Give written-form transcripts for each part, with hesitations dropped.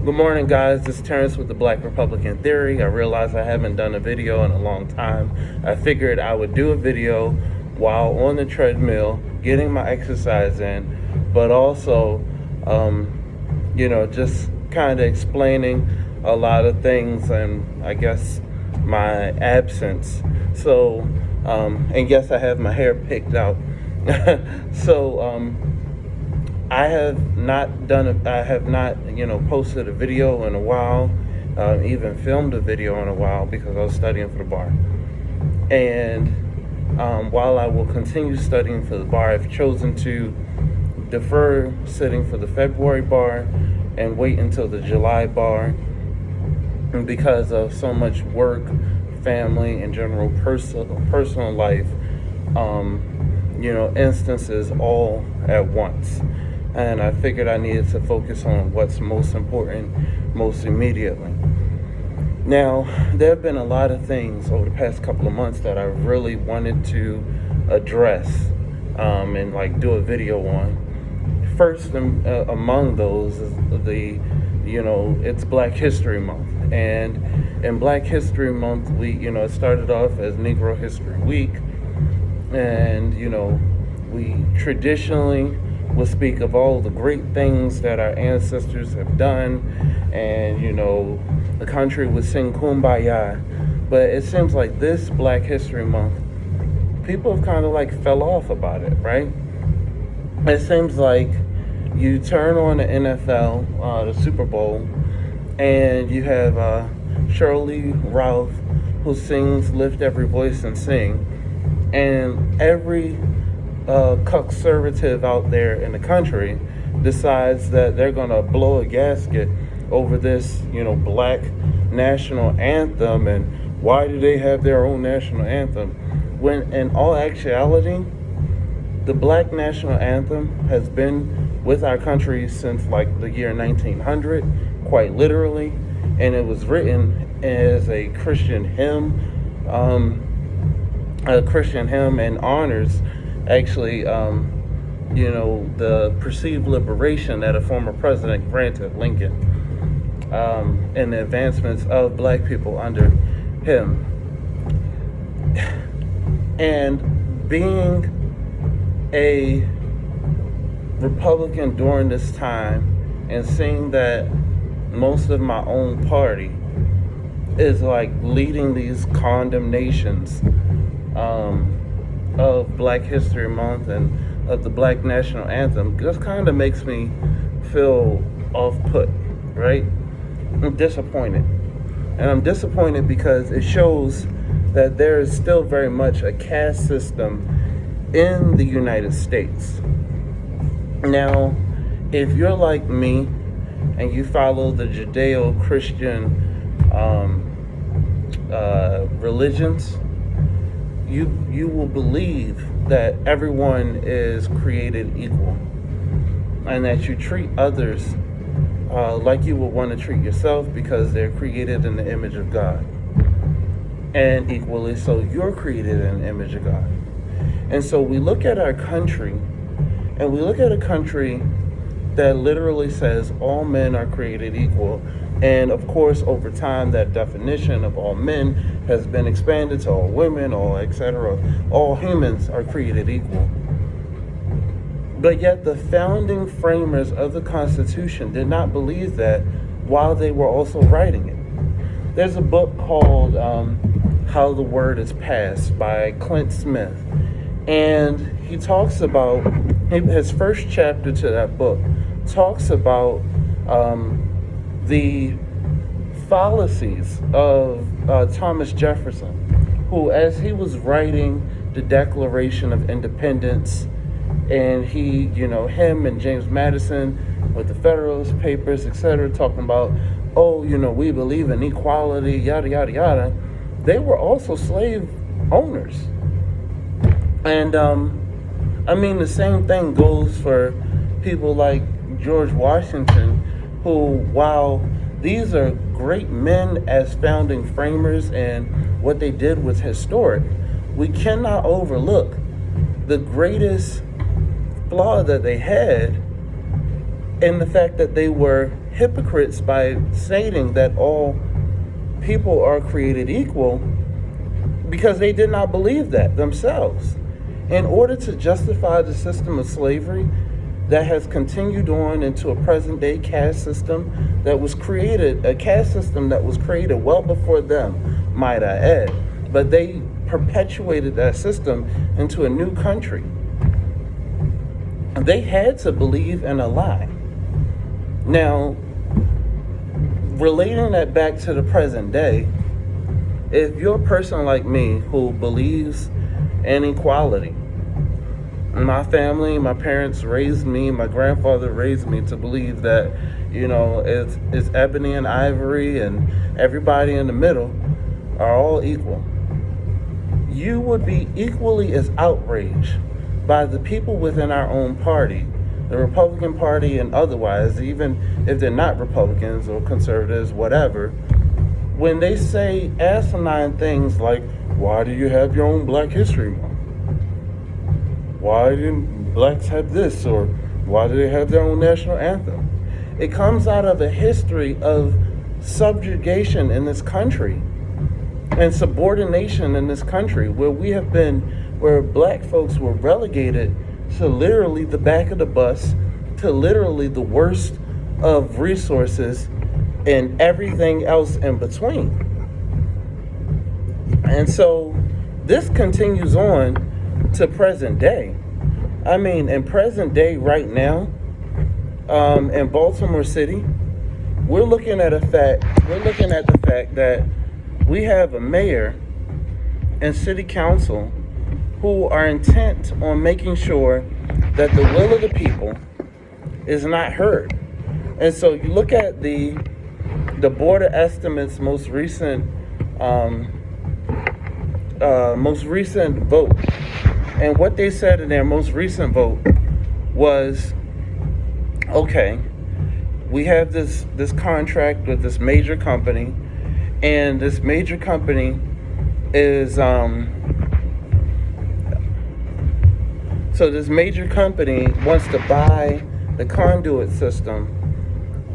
Good morning, guys. This is Terrence with the Black Republican Theory. I realize I haven't done a video in a long time. I figured I would do a video while on the treadmill, getting my exercise in, but also, just kind of explaining a lot of things and I guess my absence. So, and yes, I have my hair picked out. So, I have not posted a video in a while, even filmed a video in a while because I was studying for the bar. And while I will continue studying for the bar, I've chosen to defer sitting for the February bar and wait until the July bar because of so much work, family, and general personal life, instances all at once. And I figured I needed to focus on what's most important, most immediately. Now, there have been a lot of things over the past couple of months that I really wanted to address and do a video on. First among those is it's Black History Month. And in Black History Month, it started off as Negro History Week. And, we traditionally will speak of all the great things that our ancestors have done, and the country would sing Kumbaya. But it seems like this Black History Month, people have kind of fell off about it, right? It seems like you turn on the NFL, the Super Bowl, and you have Shirley Ralph, who sings "Lift Every Voice and Sing," and every conservative out there in the country decides that they're going to blow a gasket over this, Black national anthem, and why do they have their own national anthem? When in all actuality, the Black national anthem has been with our country since the year 1900, quite literally, and it was written as a Christian hymn, and honors actually, the perceived liberation that a former president granted Lincoln, and the advancements of Black people under him. And being a Republican during this time and seeing that most of my own party is leading these condemnations of Black History Month and of the Black National Anthem just kind of makes me feel off-put, right? I'm disappointed. And I'm disappointed because it shows that there is still very much a caste system in the United States. Now, if you're like me and you follow the Judeo-Christian religions, you will believe that everyone is created equal and that you treat others like you would want to treat yourself because they're created in the image of God. And equally so, you're created in the image of God. And so we look at our country, and we look at a country that literally says all men are created equal. And of course, over time, that definition of all men has been expanded to all women, all etc. All humans are created equal. But yet the founding framers of the Constitution did not believe that while they were also writing it. There's a book called How the Word is Passed by Clint Smith. And he talks about, his first chapter to that book talks about the fallacies of Thomas Jefferson, who, as he was writing the Declaration of Independence, and he, him and James Madison with the Federalist Papers, etc., talking about, we believe in equality, yada, yada, yada. They were also slave owners. And, the same thing goes for people like George Washington, who, while these are great men as founding framers and what they did was historic, we cannot overlook the greatest flaw that they had And the fact that they were hypocrites by stating that all people are created equal, because they did not believe that themselves. In order to justify the system of slavery that has continued on into a present day caste system that was created, a caste system that was created well before them, might I add, but they perpetuated that system into a new country. They had to believe in a lie. Now, relating that back to the present day, if you're a person like me who believes in equality, my family, my parents raised me, my grandfather raised me to believe that, it's ebony and ivory and everybody in the middle are all equal. You would be equally as outraged by the people within our own party, the Republican Party and otherwise, even if they're not Republicans or conservatives, whatever, when they say asinine things like, why do you have your own Black History Month? Why didn't blacks have this? Or why do they have their own national anthem? It comes out of a history of subjugation in this country and subordination in this country, where black folks were relegated to literally the back of the bus, to literally the worst of resources and everything else in between. And so this continues on to present day. I mean, in present day right now, in Baltimore City, we're looking at the fact that we have a mayor and city council who are intent on making sure that the will of the people is not heard. And so you look at the Board of Estimates' most recent vote, and what they said in their most recent vote was, okay, we have this contract with this major company, and this major company is so this major company wants to buy the conduit system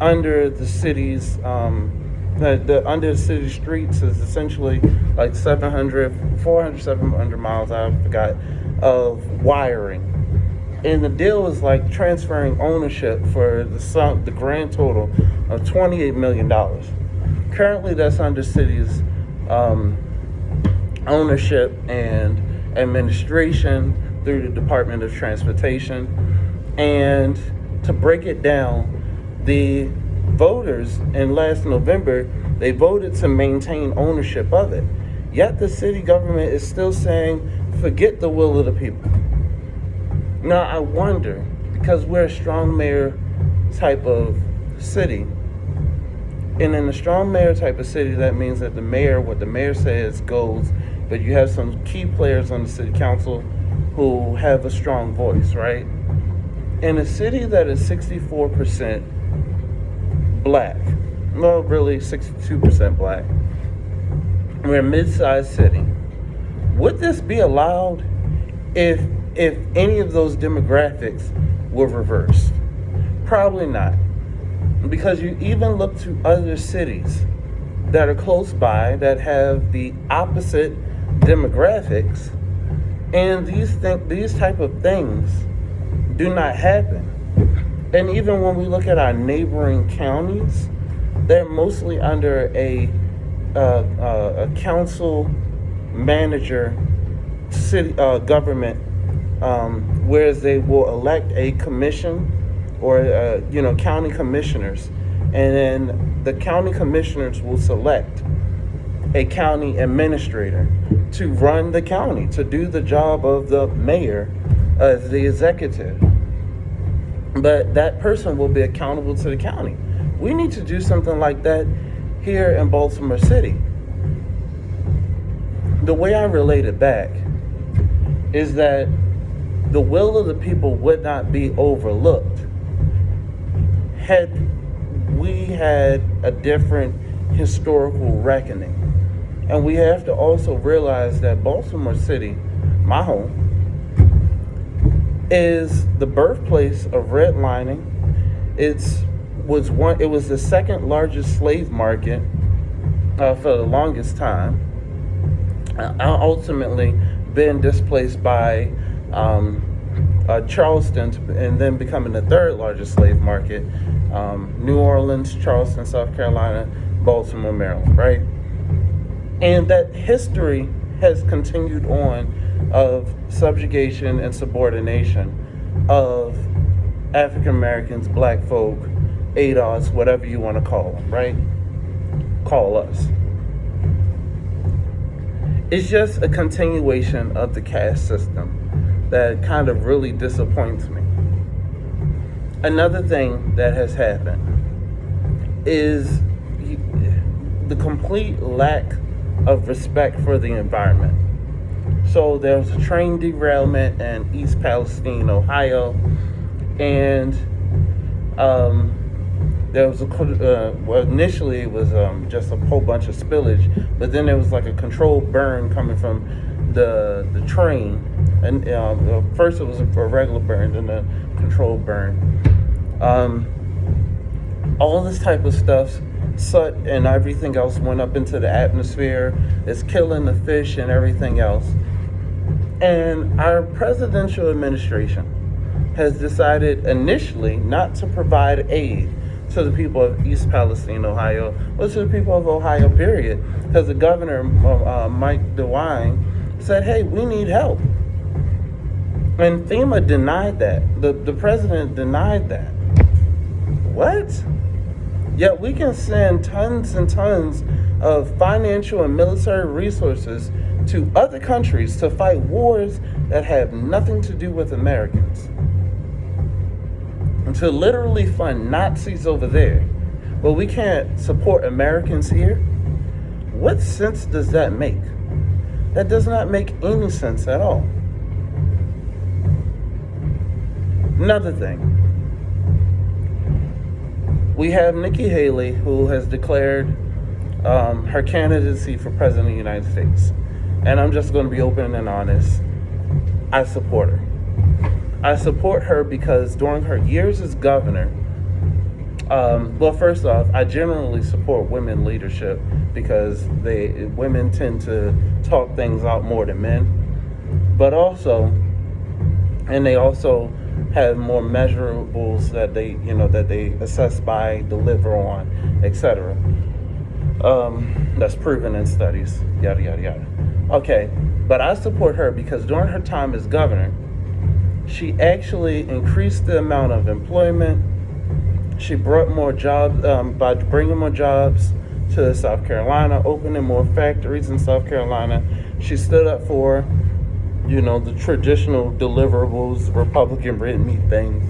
under the city's under the city streets is essentially like 700 miles, I forgot, of wiring. And the deal is like transferring ownership for the grand total of $28 million. Currently, that's under city's ownership and administration through the Department of Transportation. And to break it down, the voters in last November, they voted to maintain ownership of it. Yet the city government is still saying, forget the will of the people. Now, I wonder, because we're a strong mayor type of city, and in a strong mayor type of city, that means that what the mayor says goes, but you have some key players on the city council who have a strong voice, right? In a city that is 64% black, well, really 62% black, we're a mid-sized city. Would this be allowed if any of those demographics were reversed? Probably not. Because you even look to other cities that are close by that have the opposite demographics, and these type of things do not happen. And even when we look at our neighboring counties, they're mostly under a council manager city government, whereas they will elect a commission or county commissioners, and then the county commissioners will select a county administrator to run the county, to do the job of the mayor as the executive. But that person will be accountable to the county. We need to do something like that here in Baltimore City. The way I relate it back is that the will of the people would not be overlooked had we had a different historical reckoning. And we have to also realize that Baltimore City, my home, is the birthplace of redlining. It was the second largest slave market for the longest time. Ultimately, been displaced by Charleston, and then becoming the third largest slave market. New Orleans, Charleston, South Carolina, Baltimore, Maryland, right? And that history has continued on of subjugation and subordination of African Americans, black folk, ADOS, whatever you want to call them, right? Call us. It's just a continuation of the caste system that kind of really disappoints me. Another thing that has happened is the complete lack of respect for the environment. So there was a train derailment in East Palestine, Ohio, and there was initially it was just a whole bunch of spillage, but then there was like a controlled burn coming from the train, and first it was a regular burn, then a controlled burn. All this type of stuff, soot and everything else went up into the atmosphere. It's killing the fish and everything else. And our presidential administration has decided initially not to provide aid to the people of East Palestine, Ohio, or to the people of Ohio, period. Because the governor, Mike DeWine, said, hey, we need help. And FEMA denied that. The president denied that. What? Yet we can send tons and tons of financial and military resources to other countries to fight wars that have nothing to do with Americans. And to literally fund Nazis over there, but we can't support Americans here? What sense does that make? That does not make any sense at all. Another thing. We have Nikki Haley, who has declared her candidacy for President of the United States. And I'm just going to be open and honest. I support her. I support her because during her years as governor, well, first off, I generally support women leadership because women tend to talk things out more than men. But also, and they also have more measurables that they assess by, deliver on, etc. That's proven in studies, yada, yada, yada. Okay, but I support her because during her time as governor, she actually increased the amount of employment. She brought more jobs by bringing more jobs to South Carolina, opening more factories in South Carolina. She stood up for, the traditional deliverables, Republican red meat things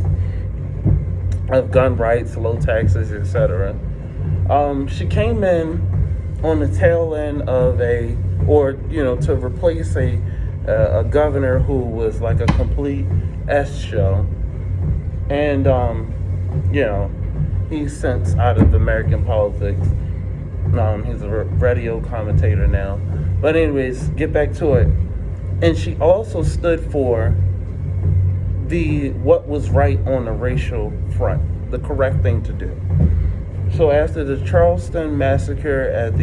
of gun rights, low taxes, etc. She came in on the tail end of to replace a governor who was like a complete S show. And, he's since out of American politics. He's a radio commentator now. But anyways, get back to it. And she also stood for what was right on the racial front, the correct thing to do. So after the Charleston massacre at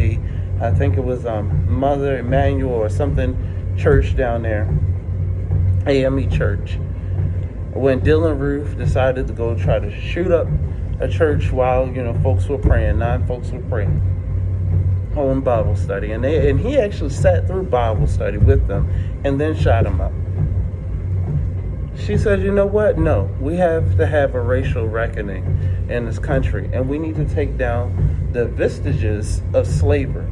I think it was Mother Emanuel or something church down there, AME church, when Dylan Roof decided to go try to shoot up a church while, folks were praying, 9 folks were praying on Bible study. And he actually sat through Bible study with them and then shot him up. She said, you know what? No, we have to have a racial reckoning in this country, and we need to take down the vestiges of slavery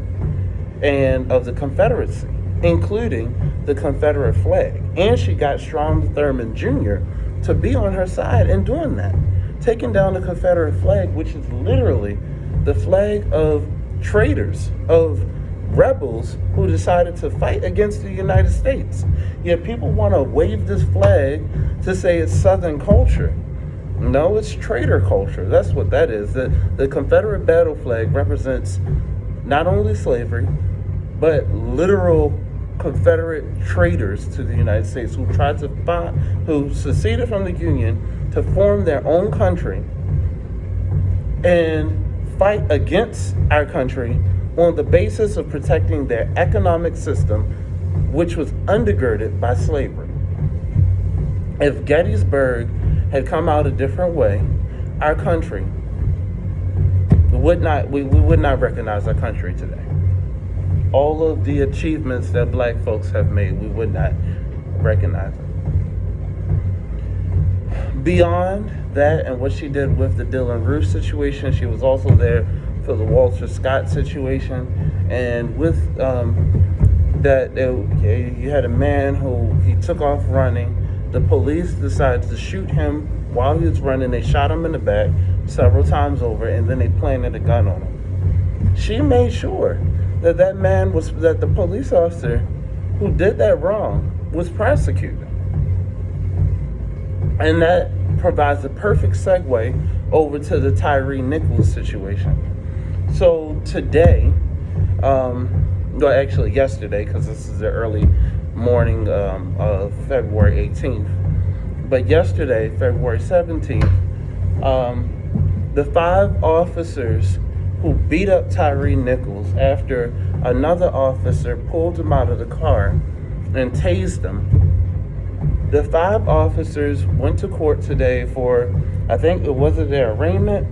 and of the Confederacy, including the Confederate flag. And she got Strom Thurmond Jr. to be on her side in doing that, taking down the Confederate flag, which is literally the flag of traitors, of rebels who decided to fight against the United States. Yet people want to wave this flag to say it's Southern culture. No, it's traitor culture. That's what that is. The Confederate battle flag represents not only slavery, but literal Confederate traitors to the United States who seceded from the Union to form their own country and fight against our country on the basis of protecting their economic system, which was undergirded by slavery. If Gettysburg had come out a different way, our country would not, we would not recognize our country today. All of the achievements that black folks have made, we would not recognize it. Beyond that and what she did with the Dylan Roof situation, she was also there for the Walter Scott situation. And with you had a man who he took off running. The police decided to shoot him while he was running. They shot him in the back several times over, and then they planted a gun on him. She made sure that that the police officer who did that wrong was prosecuted. And that provides a perfect segue over to the Tyree Nichols situation. So today, actually yesterday, because this is the early morning of February 18th, but yesterday, February 17th, the 5 officers who beat up Tyree Nichols after another officer pulled him out of the car and tased him. The 5 officers went to court today for, their arraignment?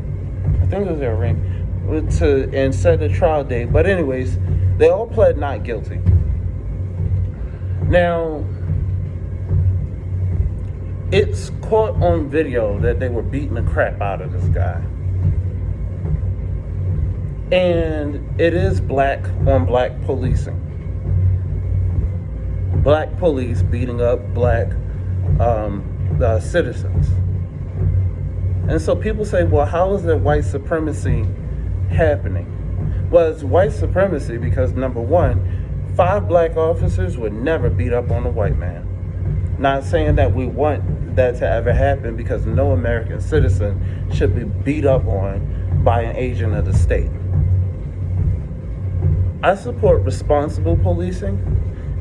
I think it was their arraignment, and set a trial date. But anyways, they all pled not guilty. Now, it's caught on video that they were beating the crap out of this guy. And it is black on black policing. Black police beating up black citizens. And so people say, well, how is that white supremacy happening? Well, it's white supremacy because, number one, 5 black officers would never beat up on a white man. Not saying that we want that to ever happen, because no American citizen should be beat up on by an agent of the state. I support responsible policing.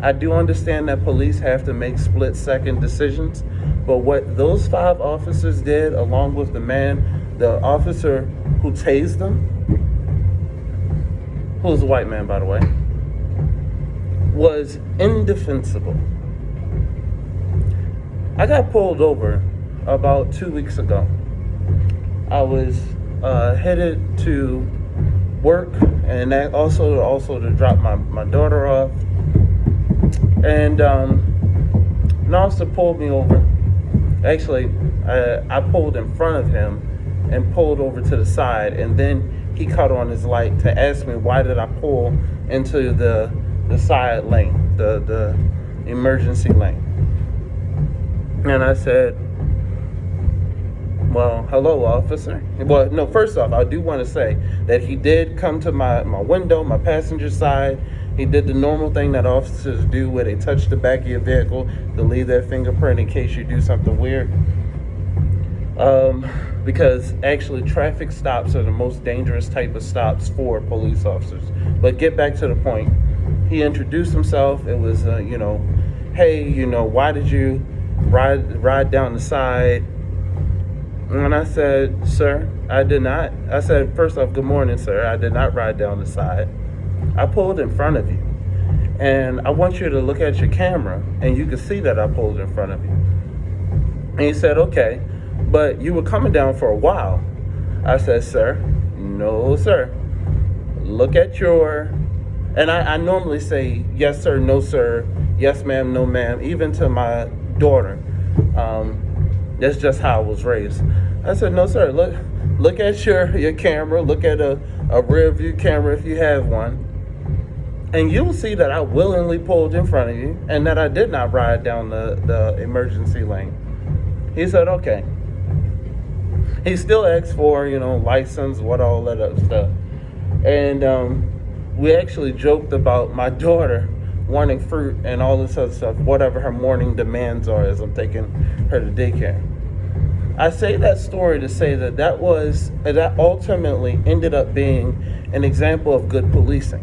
I do understand that police have to make split-second decisions, but what those 5 officers did, along with the officer who tased them, who was a white man, by the way, was indefensible. I got pulled over about 2 weeks ago. I was headed to work, and that also to drop my daughter off. And an officer pulled me over. Actually, I pulled in front of him and pulled over to the side, and then he cut on his light to ask me why did I pull into the side lane, the emergency lane. And I said, well, hello, officer. Well, no, first off, I do want to say that he did come to my window, my passenger side. He did the normal thing that officers do where they touch the back of your vehicle to leave their fingerprint in case you do something weird. Because actually traffic stops are the most dangerous type of stops for police officers. But get back to the point. He introduced himself. It was, hey, why did you ride down the side? And I said, sir, I did not. I said, first off, good morning, sir. I did not ride down the side. I pulled in front of you. And I want you to look at your camera, and you can see that I pulled in front of you. And he said, okay, but you were coming down for a while. I said, sir, no, sir. Look at your... And I normally say, yes, sir, no, sir, yes, ma'am, no, ma'am, even to my daughter. That's just how I was raised. I said, no, sir, look at your camera. Look at a rear view camera if you have one. And you'll see that I willingly pulled in front of you and that I did not ride down the emergency lane. He said, okay. He still asked for, license, what all that other stuff. And we actually joked about my daughter wanting fruit and all this other stuff, whatever her morning demands are as I'm taking her to daycare. I say that story to say that ultimately ended up being an example of good policing.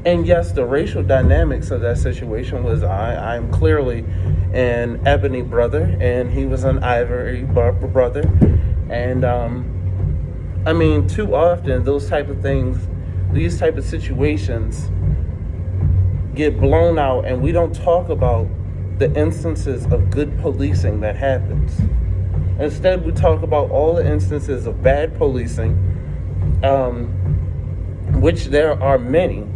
And yes, the racial dynamics of that situation was I'm clearly an ebony brother and he was an ivory brother. And I mean, too often those type of things, these type of situations get blown out, and we don't talk about the instances of good policing that happens. Instead, we talk about all the instances of bad policing, which there are many,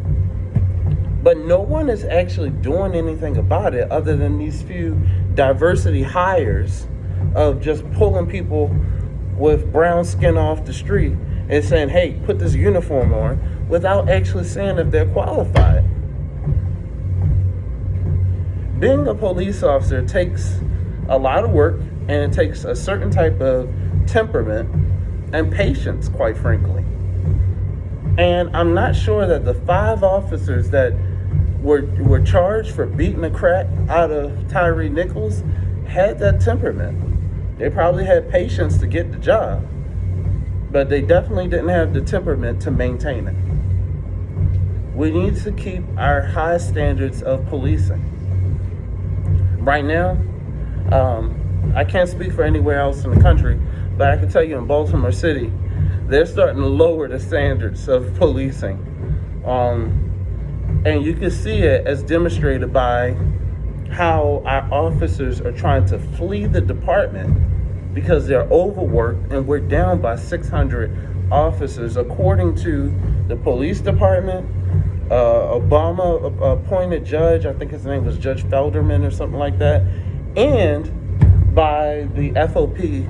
but no one is actually doing anything about it other than these few diversity hires of just pulling people with brown skin off the street and saying, hey, put this uniform on, without actually saying if they're qualified. Being a police officer takes a lot of work, and it takes a certain type of temperament and patience, quite frankly. And I'm not sure that the 5 officers that were charged for beating the crap out of Tyree Nichols had that temperament. They probably had patience to get the job, but they definitely didn't have the temperament to maintain it. We need to keep our high standards of policing. Right now, I can't speak for anywhere else in the country, but I can tell you in Baltimore City, they're starting to lower the standards of policing. And you can see it as demonstrated by how our officers are trying to flee the department because they're overworked, and we're down by 600 officers, according to the police department. Obama appointed judge, I think his name was Judge Felderman or something like that, and by the FOP,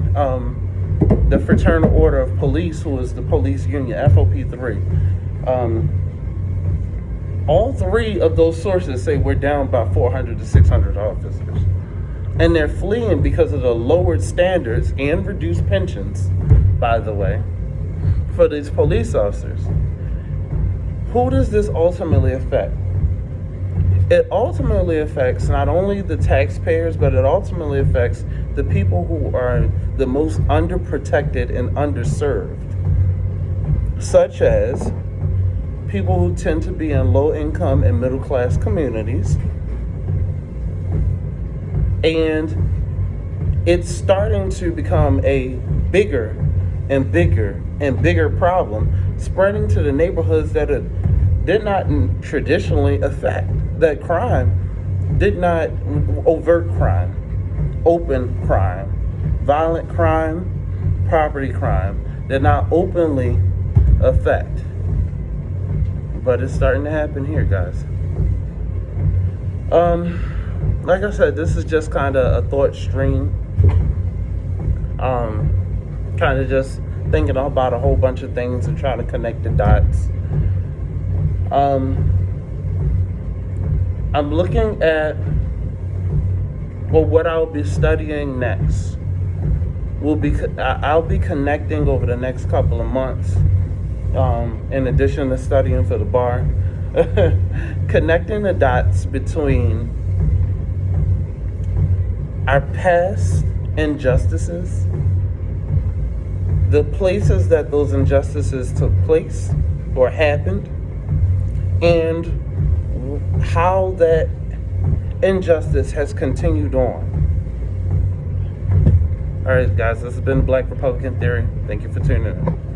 the Fraternal Order of Police, who is the police union, FOP 3. All 3 of those sources say we're down by 400 to 600 officers. And they're fleeing because of the lowered standards and reduced pensions, by the way, for these police officers. Who does this ultimately affect? It ultimately affects not only the taxpayers, but it ultimately affects the people who are the most underprotected and underserved, such as people who tend to be in low income and middle class communities. And it's starting to become a bigger and bigger and bigger problem, spreading to the neighborhoods that it did not traditionally affect. That crime did not, overt crime, open crime, violent crime, property crime, did not openly affect. But it's starting to happen here, guys. Like I said, this is just kind of a thought stream. Kind of just thinking about a whole bunch of things and trying to connect the dots. I'm looking at what I'll be studying next. I'll be connecting over the next couple of months, in addition to studying for the bar, connecting the dots between our past injustices, the places that those injustices took place or happened, and how that injustice has continued on. All right, guys, this has been Black Republican Theory. Thank you for tuning in.